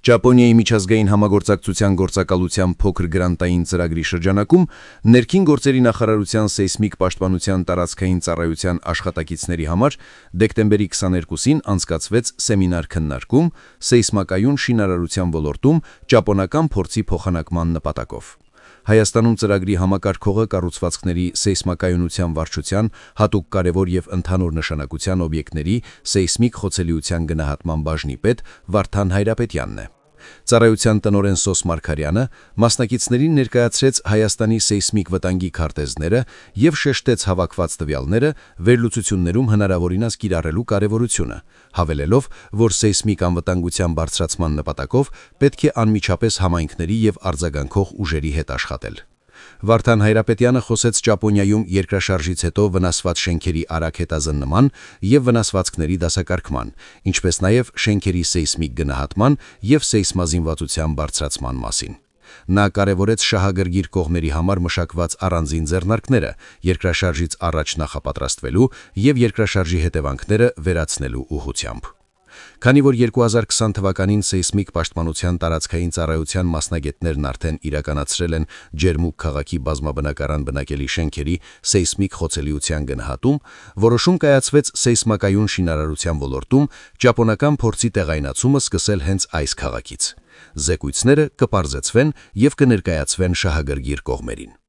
Ճապոնիայի միջազգային համագործակցության գործակալության փոքր գրանտային ծրագրի շրջանակում ներքին գործերի նախարարության սեյսմիկ պաշտպանության տարածքային ծառայության աշխատակիցների համար դեկտեմբերի 22-ին անցկացվեց սեմինար քննարկում սեյսմակայուն շինարարության ոլորտում ճապոնական փորձի փոխանակման նպատակով։ Հայաստանում ծրագրի համակարգողը կառուցվածքների սեյսմակայունության վարչության, հատուկ կարևոր և ընդհանուր նշանակության օբյեկտների սեյսմիկ խոցելիության գնահատման բաժնի պետ Վարդան Հայրապետյանն է։ Ծառայության տնօրեն Սոս Մարգարյանը մասնակիցներին ներկայացրեց Հայաստանի սեյսմիկ վտանգի քարտեզները և շեշտեց հավաքված տվյալները վերլուծություններում հնարավորինս կիրառելու կարևորությունը, հավելելով, որ սեյսմիկ անվտանգության բարձրացման նպատակով պետք է անմիջապես համայնքների և արձագանքող ուժերի հետ աշխատել։ Վարդան Հայրապետյանը խոսեց Ճապոնիայում երկրաշարժից հետո վնասված շենքերի արագ հետազննման և վնասվածքների դասակարգման, ինչպես նաև շենքերի սեյսմիկ գնահատման և սեյսմազինվածության բարձրացման մասին։ Նա կարևորեց շահագրգիռ կողմերի համար մշակված առանձին ձեռնարկները երկրաշարժից առաջ նախապատրաստվելու և երկրաշարժի հետևանքները վերացնելու ուղղությամբ։ Քանի որ 2020 թվականին սեյսմիկ պաշտպանության տարածքային ծառայության մասնագետներն արդեն իրականացրել են Ջերմուկ քաղաքի բազմաբնակարան բնակելի շենքերի սեյսմիկ խոցելիության գնահատում, որոշում կայացվեց սեյսմակայուն շինարարության ոլորտում ճապոնական փորձի տեղայնացումը սկսել հենց այս քաղաքից։ Զեկույցները կպարզեցվեն և կներկայացվեն շահագրգիռ կողմերին։